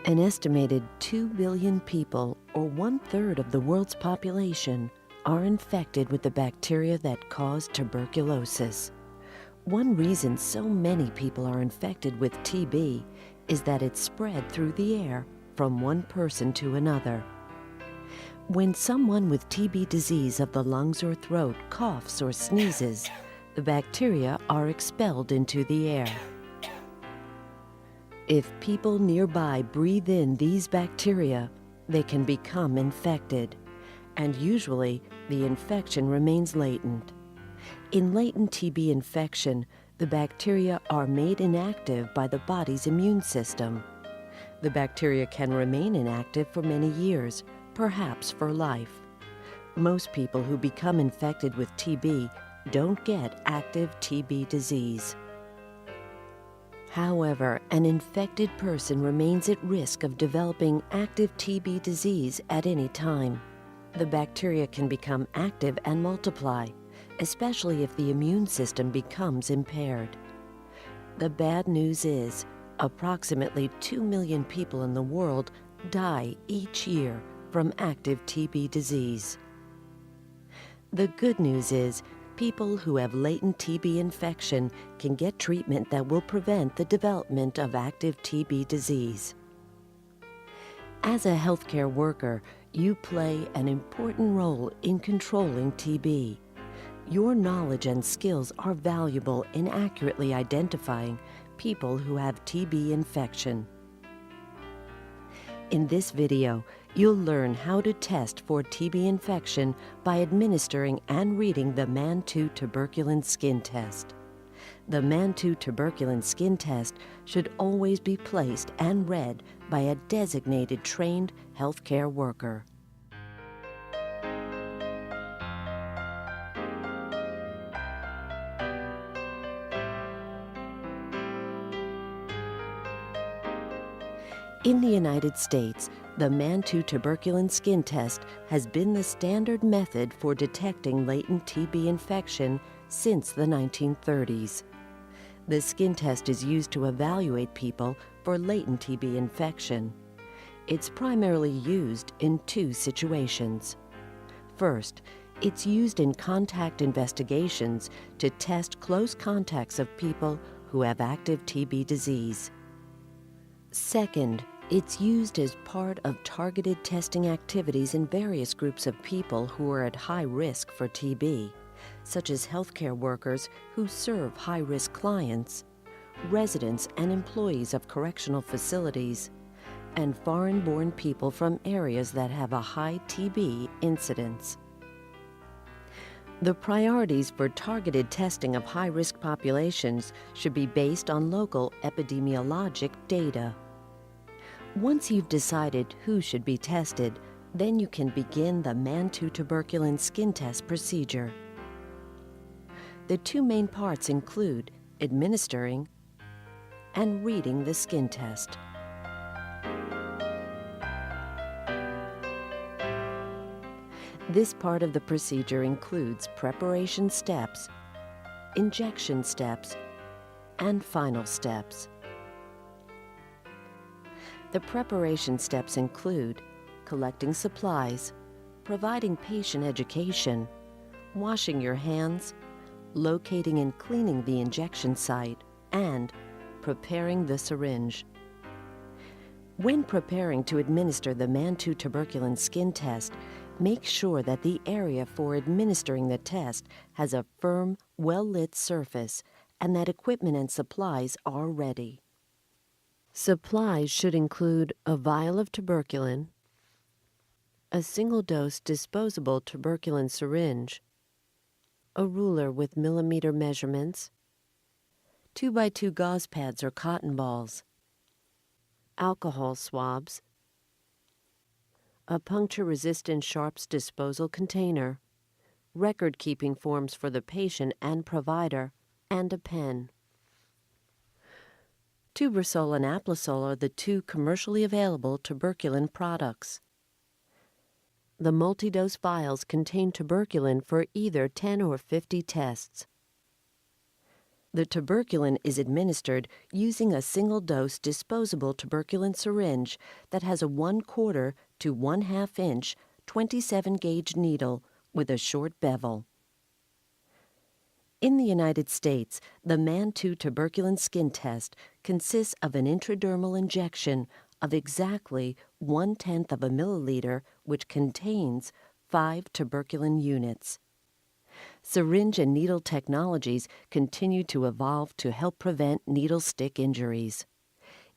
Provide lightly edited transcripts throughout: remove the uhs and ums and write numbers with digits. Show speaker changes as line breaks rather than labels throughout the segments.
An estimated 2 billion people, or 1/3 of the world's population, are infected with the bacteria that cause tuberculosis. One reason so many people are infected with TB is that it's spread through the air from one person to another. When someone with TB disease of the lungs or throat coughs or sneezes, the bacteria are expelled into the air. If people nearby breathe in these bacteria, they can become infected, and usually the infection remains latent. In latent TB infection, the bacteria are made inactive by the body's immune system. The bacteria can remain inactive for many years, perhaps for life. Most people who become infected with TB don't get active TB disease. However, an infected person remains at risk of developing active TB disease at any time. The bacteria can become active and multiply, especially if the immune system becomes impaired. The bad news is, approximately 2 million people in the world die each year from active TB disease. The good news is, people who have latent TB infection can get treatment that will prevent the development of active TB disease. As a healthcare worker, you play an important role in controlling TB. Your knowledge and skills are valuable in accurately identifying people who have TB infection. In this video, you'll learn how to test for TB infection by administering and reading the Mantoux tuberculin skin test. The Mantoux tuberculin skin test should always be placed and read by a designated trained healthcare worker. In the United States, the Mantoux tuberculin skin test has been the standard method for detecting latent TB infection since the 1930s. The skin test is used to evaluate people for latent TB infection. It's primarily used in two situations. First, it's used in contact investigations to test close contacts of people who have active TB disease. Second, it's used as part of targeted testing activities in various groups of people who are at high risk for TB, such as healthcare workers who serve high-risk clients, residents and employees of correctional facilities, and foreign-born people from areas that have a high TB incidence. The priorities for targeted testing of high-risk populations should be based on local epidemiologic data. Once you've decided who should be tested, then you can begin the Mantoux tuberculin skin test procedure. The two main parts include administering and reading the skin test. This part of the procedure includes preparation steps, injection steps, and final steps. The preparation steps include collecting supplies, providing patient education, washing your hands, locating and cleaning the injection site, and preparing the syringe. When preparing to administer the Mantoux tuberculin skin test, make sure that the area for administering the test has a firm, well-lit surface and that equipment and supplies are ready. Supplies should include a vial of tuberculin, a single-dose disposable tuberculin syringe, a ruler with millimeter measurements, 2x2 gauze pads or cotton balls, alcohol swabs, a puncture-resistant sharps disposal container, record-keeping forms for the patient and provider, and a pen. Tubrsol and Aplasol are the two commercially available tuberculin products. The multi-dose vials contain tuberculin for either 10 or 50 tests. The tuberculin is administered using a single-dose disposable tuberculin syringe that has a 1/4 to 1/2 inch 27-gauge needle with a short bevel. In the United States, the Mantoux tuberculin skin test consists of an intradermal injection of exactly 1/10 of a milliliter, which contains 5 tuberculin units. Syringe and needle technologies continue to evolve to help prevent needle stick injuries.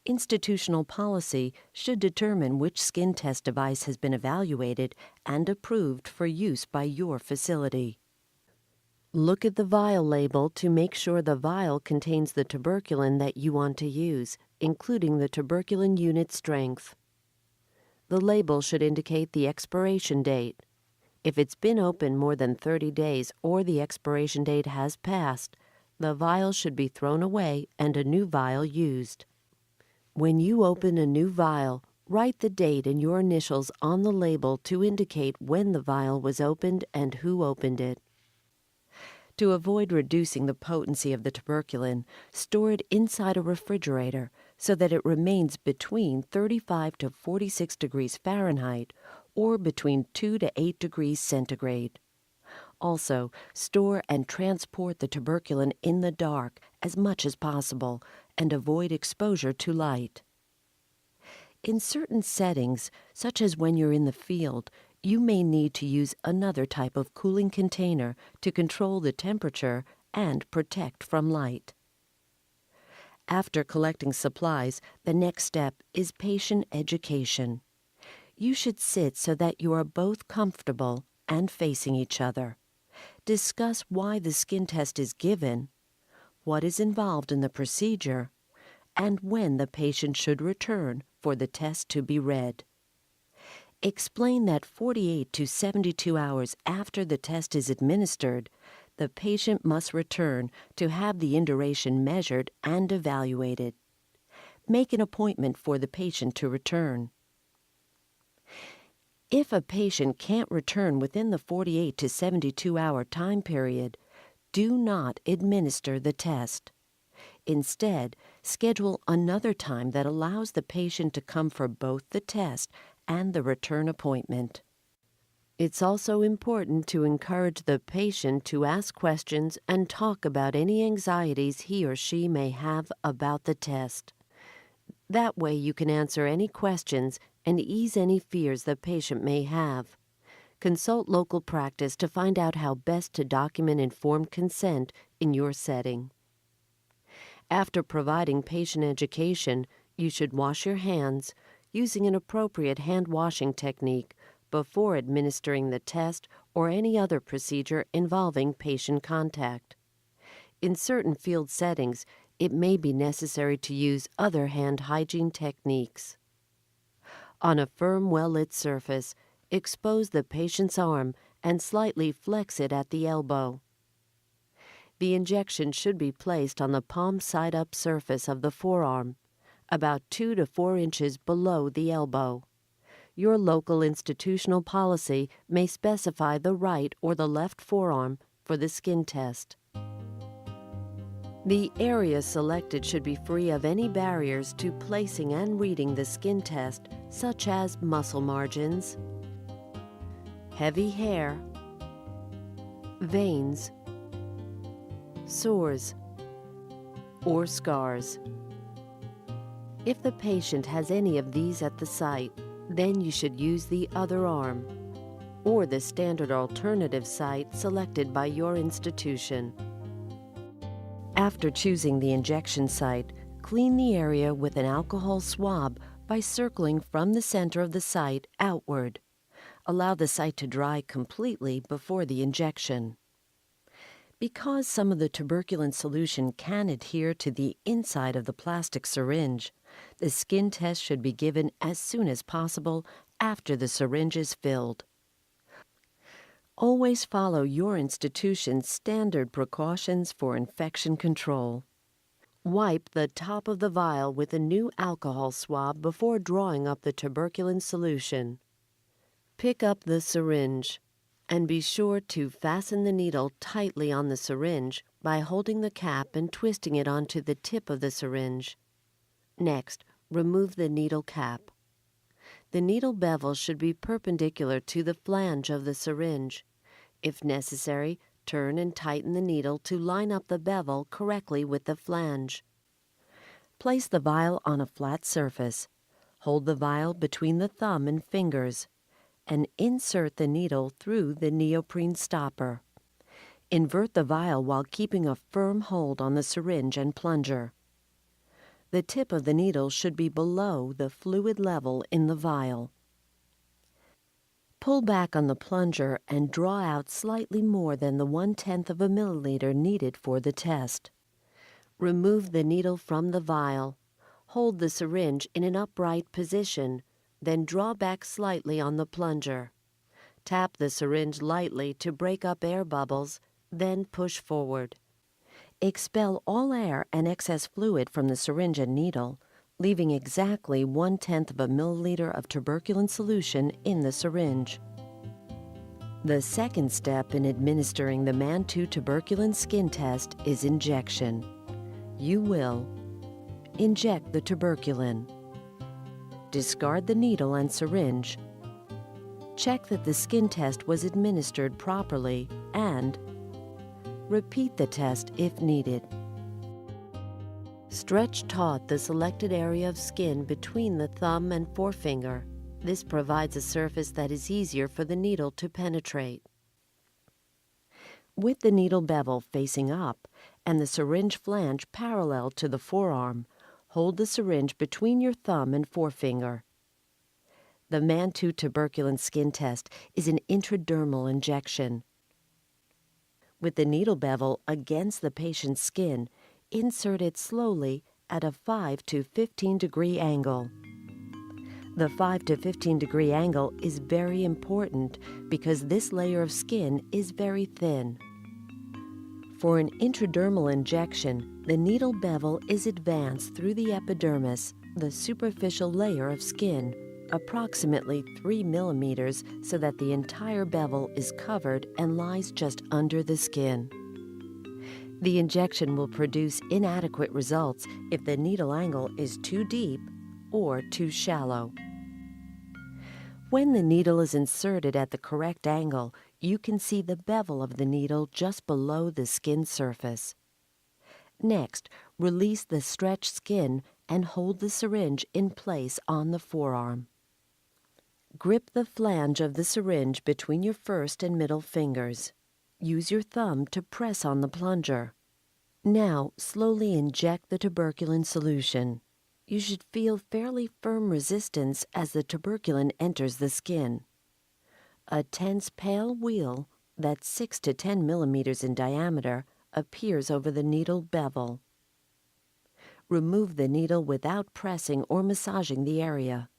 Institutional policy should determine which skin test device has been evaluated and approved for use by your facility. Look at the vial label to make sure the vial contains the tuberculin that you want to use, including the tuberculin unit strength. The label should indicate the expiration date. If it's been open more than 30 days or the expiration date has passed, the vial should be thrown away and a new vial used. When you open a new vial, write the date and your initials on the label to indicate when the vial was opened and who opened it. To avoid reducing the potency of the tuberculin, store it inside a refrigerator so that it remains between 35 to 46 degrees Fahrenheit or between 2 to 8 degrees centigrade. Also, store and transport the tuberculin in the dark as much as possible and avoid exposure to light. In certain settings, such as when you're in the field, you may need to use another type of cooling container to control the temperature and protect from light. After collecting supplies, the next step is patient education. You should sit so that you are both comfortable and facing each other. Discuss why the skin test is given, what is involved in the procedure, and when the patient should return for the test to be read. Explain that 48 to 72 hours after the test is administered, the patient must return to have the induration measured and evaluated. Make an appointment for the patient to return. If a patient can't return within the 48 to 72-hour time period, do not administer the test. Instead, schedule another time that allows the patient to come for both the test and the return appointment. It's also important to encourage the patient to ask questions and talk about any anxieties he or she may have about the test. That way you can answer any questions and ease any fears the patient may have. Consult local practice to find out how best to document informed consent in your setting. After providing patient education, you should wash your hands using an appropriate hand washing technique before administering the test or any other procedure involving patient contact. In certain field settings, it may be necessary to use other hand hygiene techniques. On a firm, well-lit surface, expose the patient's arm and slightly flex it at the elbow. The injection should be placed on the palm side-up surface of the forearm, about 2 to 4 inches below the elbow. Your local institutional policy may specify the right or the left forearm for the skin test. The area selected should be free of any barriers to placing and reading the skin test, such as muscle margins, heavy hair, veins, sores, or scars. If the patient has any of these at the site, then you should use the other arm or the standard alternative site selected by your institution. After choosing the injection site, clean the area with an alcohol swab by circling from the center of the site outward. Allow the site to dry completely before the injection. Because some of the tuberculin solution can adhere to the inside of the plastic syringe, the skin test should be given as soon as possible after the syringe is filled. Always follow your institution's standard precautions for infection control. Wipe the top of the vial with a new alcohol swab before drawing up the tuberculin solution. Pick up the syringe and be sure to fasten the needle tightly on the syringe by holding the cap and twisting it onto the tip of the syringe. Next, remove the needle cap. The needle bevel should be perpendicular to the flange of the syringe. If necessary, turn and tighten the needle to line up the bevel correctly with the flange. Place the vial on a flat surface. Hold the vial between the thumb and fingers, and insert the needle through the neoprene stopper. Invert the vial while keeping a firm hold on the syringe and plunger. The tip of the needle should be below the fluid level in the vial. Pull back on the plunger and draw out slightly more than the 1/10 of a milliliter needed for the test. Remove the needle from the vial. Hold the syringe in an upright position, then draw back slightly on the plunger. Tap the syringe lightly to break up air bubbles, then push forward. Expel all air and excess fluid from the syringe and needle, leaving exactly 1/10 of a milliliter of tuberculin solution in the syringe. The second step in administering the Mantoux tuberculin skin test is injection. You will inject the tuberculin, discard the needle and syringe, check that the skin test was administered properly, and repeat the test if needed. Stretch taut the selected area of skin between the thumb and forefinger. This provides a surface that is easier for the needle to penetrate. With the needle bevel facing up and the syringe flange parallel to the forearm, hold the syringe between your thumb and forefinger. The Mantoux tuberculin skin test is an intradermal injection. With the needle bevel against the patient's skin, insert it slowly at a 5 to 15 degree angle. The 5 to 15 degree angle is very important because this layer of skin is very thin. For an intradermal injection, the needle bevel is advanced through the epidermis, the superficial layer of skin, approximately 3 millimeters so that the entire bevel is covered and lies just under the skin. The injection will produce inadequate results if the needle angle is too deep or too shallow. When the needle is inserted at the correct angle, you can see the bevel of the needle just below the skin surface. Next, release the stretched skin and hold the syringe in place on the forearm. Grip the flange of the syringe between your first and middle fingers. Use your thumb to press on the plunger. Now, slowly inject the tuberculin solution. You should feel fairly firm resistance as the tuberculin enters the skin. A tense pale wheal that's 6 to 10 millimeters in diameter appears over the needle bevel. Remove the needle without pressing or massaging the area.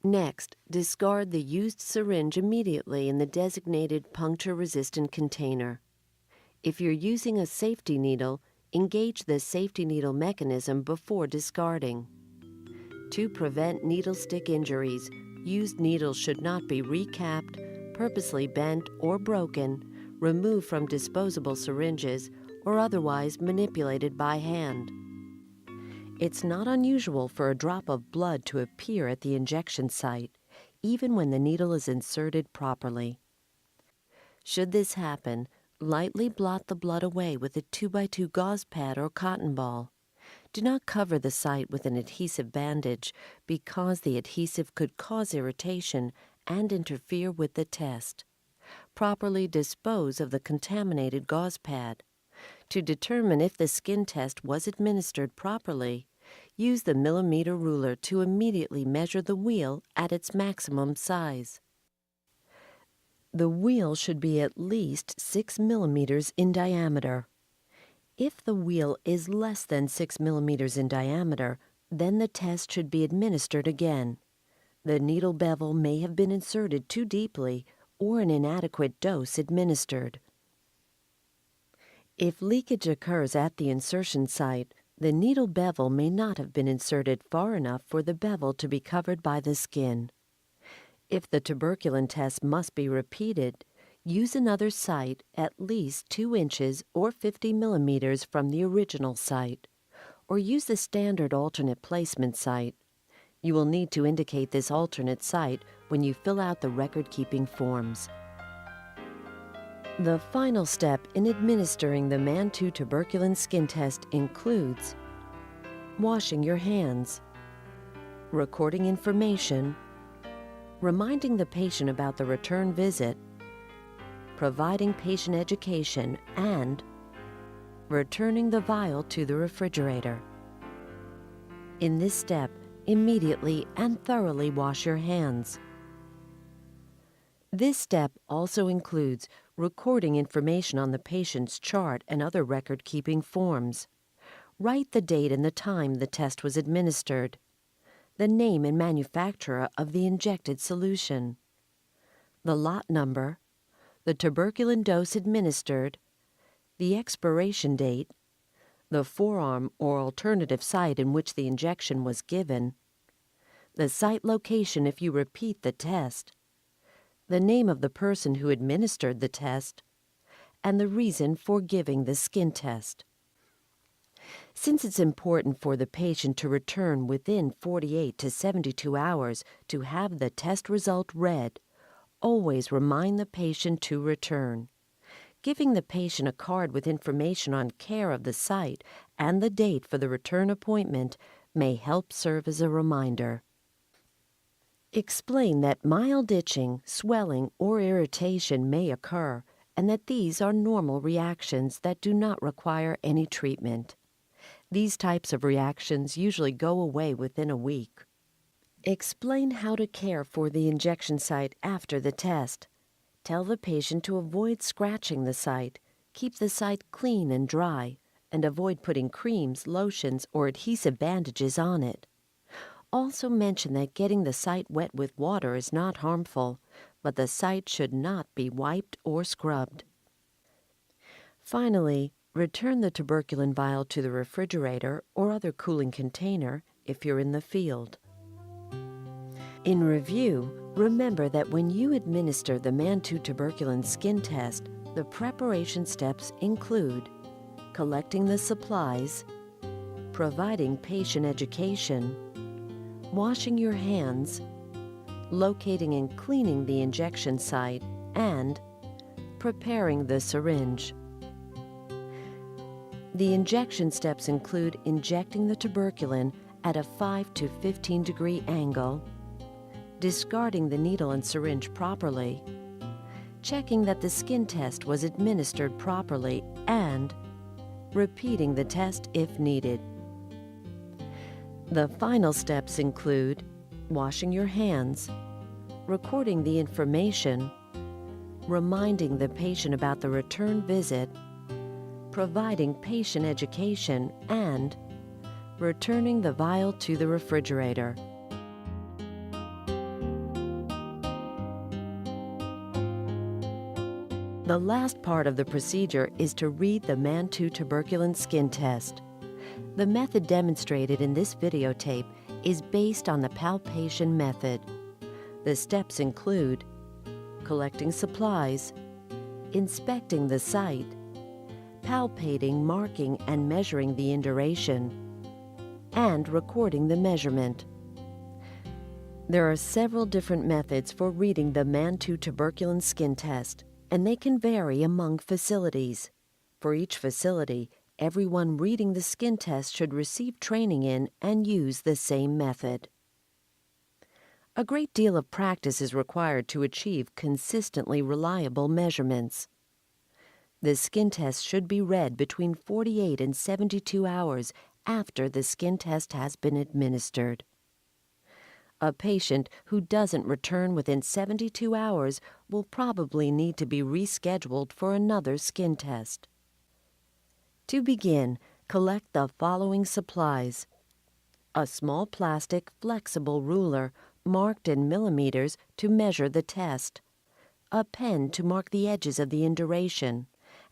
Next, discard the used syringe immediately in the designated puncture-resistant container. If you're using a safety needle, engage the safety needle mechanism before discarding. To prevent needle stick injuries, used needles should not be recapped, purposely bent or broken, removed from disposable syringes, or otherwise manipulated by hand. It's not unusual for a drop of blood to appear at the injection site, even when the needle is inserted properly. Should this happen, lightly blot the blood away with a 2x2 gauze pad or cotton ball. Do not cover the site with an adhesive bandage because the adhesive could cause irritation and interfere with the test. Properly dispose of the contaminated gauze pad. To determine if the skin test was administered properly, use the millimeter ruler to immediately measure the wheal at its maximum size. The wheal should be at least 6 millimeters in diameter. If the wheal is less than 6 millimeters in diameter, then the test should be administered again. The needle bevel may have been inserted too deeply or an inadequate dose administered. If leakage occurs at the insertion site, the needle bevel may not have been inserted far enough for the bevel to be covered by the skin. If the tuberculin test must be repeated, use another site at least 2 inches or 50 millimeters from the original site, or use the standard alternate placement site. You will need to indicate this alternate site when you fill out the record-keeping forms. The final step in administering the Mantoux tuberculin skin test includes washing your hands, recording information, reminding the patient about the return visit, providing patient education, and returning the vial to the refrigerator. In this step, immediately and thoroughly wash your hands. This step also includes recording information on the patient's chart and other record-keeping forms. Write the date and the time the test was administered, the name and manufacturer of the injected solution, the lot number, the tuberculin dose administered, the expiration date, the forearm or alternative site in which the injection was given, the site location if you repeat the test, the name of the person who administered the test, and the reason for giving the skin test. Since it's important for the patient to return within 48 to 72 hours to have the test result read, always remind the patient to return. Giving the patient a card with information on care of the site and the date for the return appointment may help serve as a reminder. Explain that mild itching, swelling, or irritation may occur, and that these are normal reactions that do not require any treatment. These types of reactions usually go away within a week. Explain how to care for the injection site after the test. Tell the patient to avoid scratching the site, keep the site clean and dry, and avoid putting creams, lotions, or adhesive bandages on it. Also mention that getting the site wet with water is not harmful, but the site should not be wiped or scrubbed. Finally, return the tuberculin vial to the refrigerator or other cooling container if you're in the field. In review, remember that when you administer the Mantoux tuberculin skin test, the preparation steps include collecting the supplies, providing patient education, washing your hands, locating and cleaning the injection site, and preparing the syringe. The injection steps include injecting the tuberculin at a 5 to 15 degree angle, discarding the needle and syringe properly, checking that the skin test was administered properly, and repeating the test if needed. The final steps include washing your hands, recording the information, reminding the patient about the return visit, providing patient education, and returning the vial to the refrigerator. The last part of the procedure is to read the Mantoux tuberculin skin test. The method demonstrated in this videotape is based on the palpation method. The steps include collecting supplies, inspecting the site, palpating, marking, and measuring the induration, and recording the measurement. There are several different methods for reading the Mantoux tuberculin skin test, and they can vary among facilities. For each facility, everyone reading the skin test should receive training in and use the same method. A great deal of practice is required to achieve consistently reliable measurements. The skin test should be read between 48 and 72 hours after the skin test has been administered. A patient who doesn't return within 72 hours will probably need to be rescheduled for another skin test. To begin, collect the following supplies: a small plastic flexible ruler marked in millimeters to measure the test, a pen to mark the edges of the induration,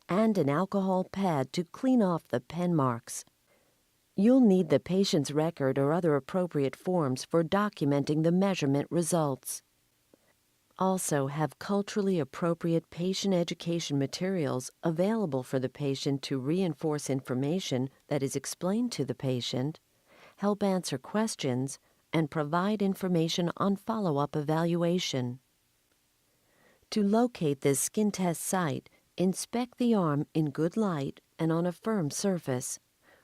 and an alcohol pad to clean off the pen marks. You'll need the patient's record or other appropriate forms for documenting the measurement results. Also, have culturally appropriate patient education materials available for the patient to reinforce information that is explained to the patient, help answer questions, and provide information on follow-up evaluation. To locate this skin test site, inspect the arm in good light and on a firm surface.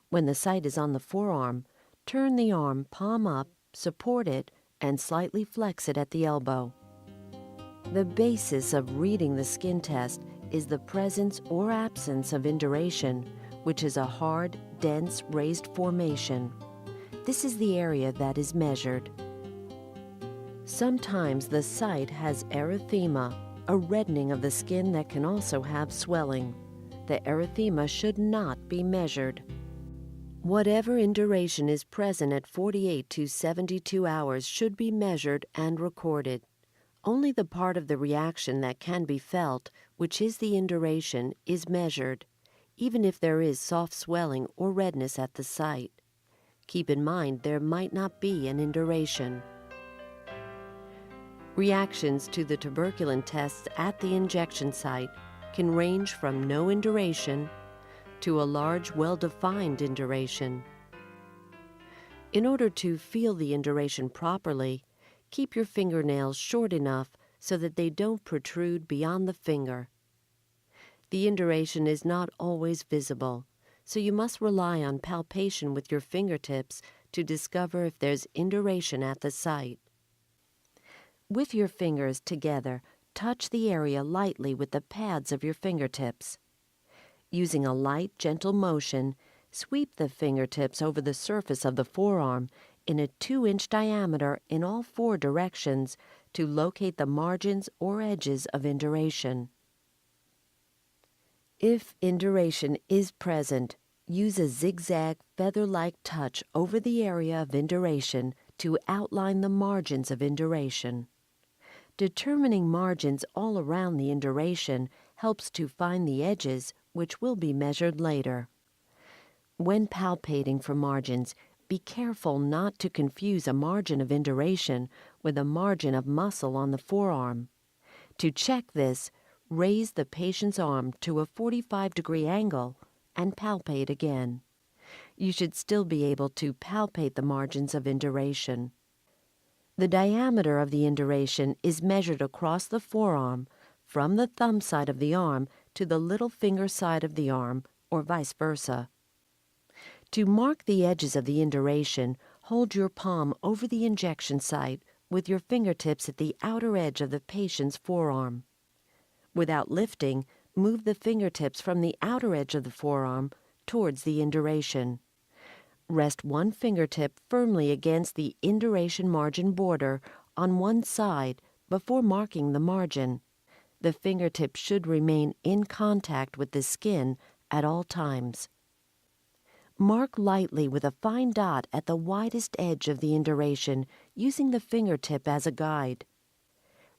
When the site is on the forearm, turn the arm palm up, support it, and slightly flex it at the elbow. The basis of reading the skin test is the presence or absence of induration, which is a hard, dense, raised formation. This is the area that is measured. Sometimes the site has erythema, a reddening of the skin that can also have swelling. The erythema should not be measured. Whatever induration is present at 48 to 72 hours should be measured and recorded. Only the part of the reaction that can be felt, which is the induration, is measured, even if there is soft swelling or redness at the site. Keep in mind there might not be an induration. Reactions to the tuberculin tests at the injection site can range from no induration to a large, well-defined induration. In order to feel the induration properly, keep your fingernails short enough so that they don't protrude beyond the finger. The induration is not always visible, so you must rely on palpation with your fingertips to discover if there's induration at the site. With your fingers together, touch the area lightly with the pads of your fingertips. Using a light, gentle motion, sweep the fingertips over the surface of the forearm in a 2-inch diameter in all 4 directions to locate the margins or edges of induration. If induration is present, use a zigzag feather-like touch over the area of induration to outline the margins of induration. Determining margins all around the induration helps to find the edges, which will be measured later. When palpating for margins, be careful not to confuse a margin of induration with a margin of muscle on the forearm. To check this, raise the patient's arm to a 45-degree angle and palpate again. You should still be able to palpate the margins of induration. The diameter of the induration is measured across the forearm from the thumb side of the arm to the little finger side of the arm, or vice versa. To mark the edges of the induration, hold your palm over the injection site with your fingertips at the outer edge of the patient's forearm. Without lifting, move the fingertips from the outer edge of the forearm towards the induration. Rest one fingertip firmly against the induration margin border on one side before marking the margin. The fingertip should remain in contact with the skin at all times. Mark lightly with a fine dot at the widest edge of the induration, using the fingertip as a guide.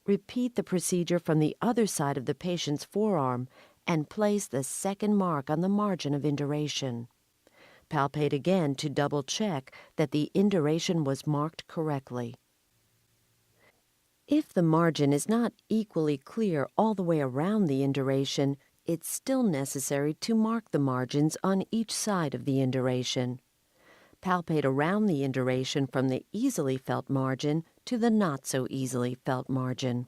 Repeat the procedure from the other side of the patient's forearm and place the second mark on the margin of induration. Palpate again to double-check that the induration was marked correctly. If the margin is not equally clear all the way around the induration, it's still necessary to mark the margins on each side of the induration. Palpate around the induration from the easily felt margin to the not so easily felt margin.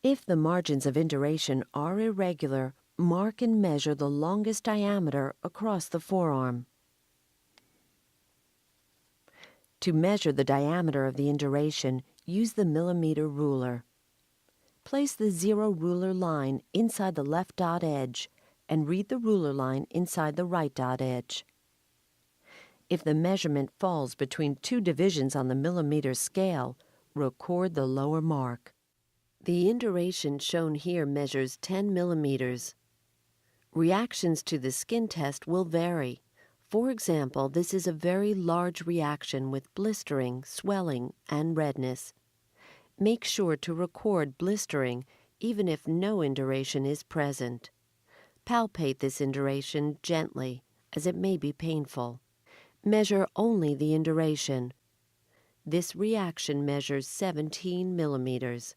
If the margins of induration are irregular, mark and measure the longest diameter across the forearm. To measure the diameter of the induration, use the millimeter ruler. Place the 0 ruler line inside the left dot edge and read the ruler line inside the right dot edge. If the measurement falls between 2 divisions on the millimeter scale, record the lower mark. The induration shown here measures 10 millimeters. Reactions to the skin test will vary. For example, this is a very large reaction with blistering, swelling, and redness. Make sure to record blistering even if no induration is present. Palpate this induration gently, as it may be painful. Measure only the induration. This reaction measures 17 millimeters.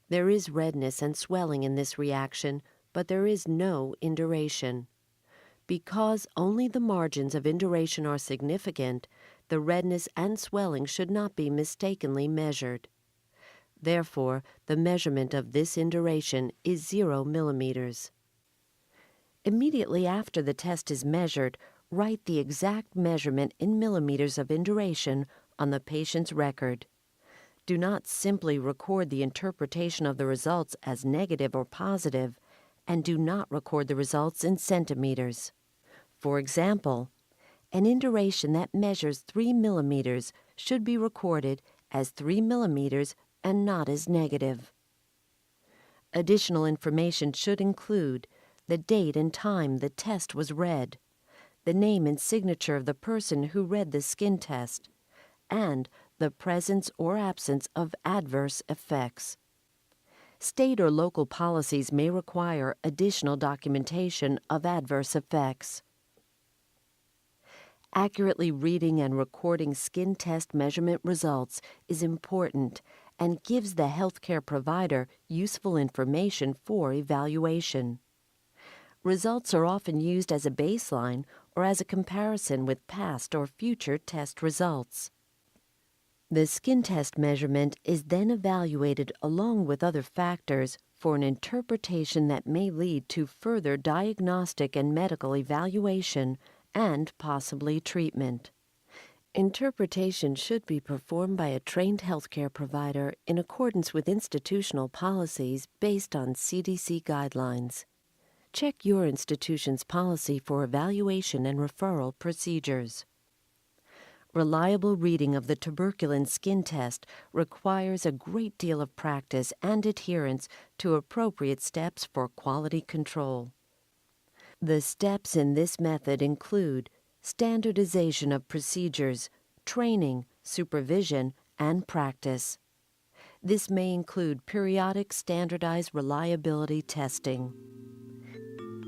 There is redness and swelling in this reaction, but there is no induration. Because only the margins of induration are significant, the redness and swelling should not be mistakenly measured. Therefore, the measurement of this induration is 0 millimeters. Immediately after the test is measured, write the exact measurement in millimeters of induration on the patient's record. Do not simply record the interpretation of the results as negative or positive, and do not record the results in centimeters. For example, an induration that measures 3 millimeters should be recorded as 3 millimeters and not as negative. Additional information should include the date and time the test was read, the name and signature of the person who read the skin test, and the presence or absence of adverse effects. State or local policies may require additional documentation of adverse effects. Accurately reading and recording skin test measurement results is important and gives the healthcare provider useful information for evaluation. Results are often used as a baseline or as a comparison with past or future test results. The skin test measurement is then evaluated along with other factors for an interpretation that may lead to further diagnostic and medical evaluation and possibly treatment. Interpretation should be performed by a trained healthcare provider in accordance with institutional policies based on CDC guidelines. Check your institution's policy for evaluation and referral procedures. Reliable reading of the tuberkulin skin test requires a great deal of practice and adherence to appropriate steps for quality control. The steps in this method include standardization of procedures, training, supervision, and practice. This may include periodic standardized reliability testing.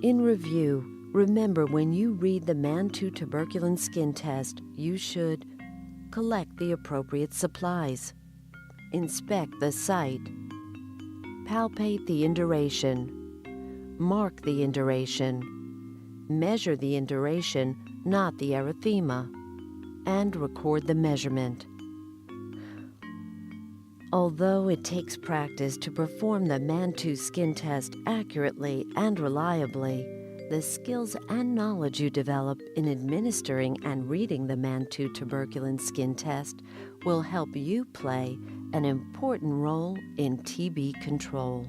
In review, remember when you read the Mantoux tuberculin skin test, you should collect the appropriate supplies, inspect the site, palpate the induration, mark the induration, measure the induration, not the erythema, and record the measurement. Although it takes practice to perform the Mantoux skin test accurately and reliably, the skills and knowledge you develop in administering and reading the Mantoux tuberculin skin test will help you play an important role in TB control.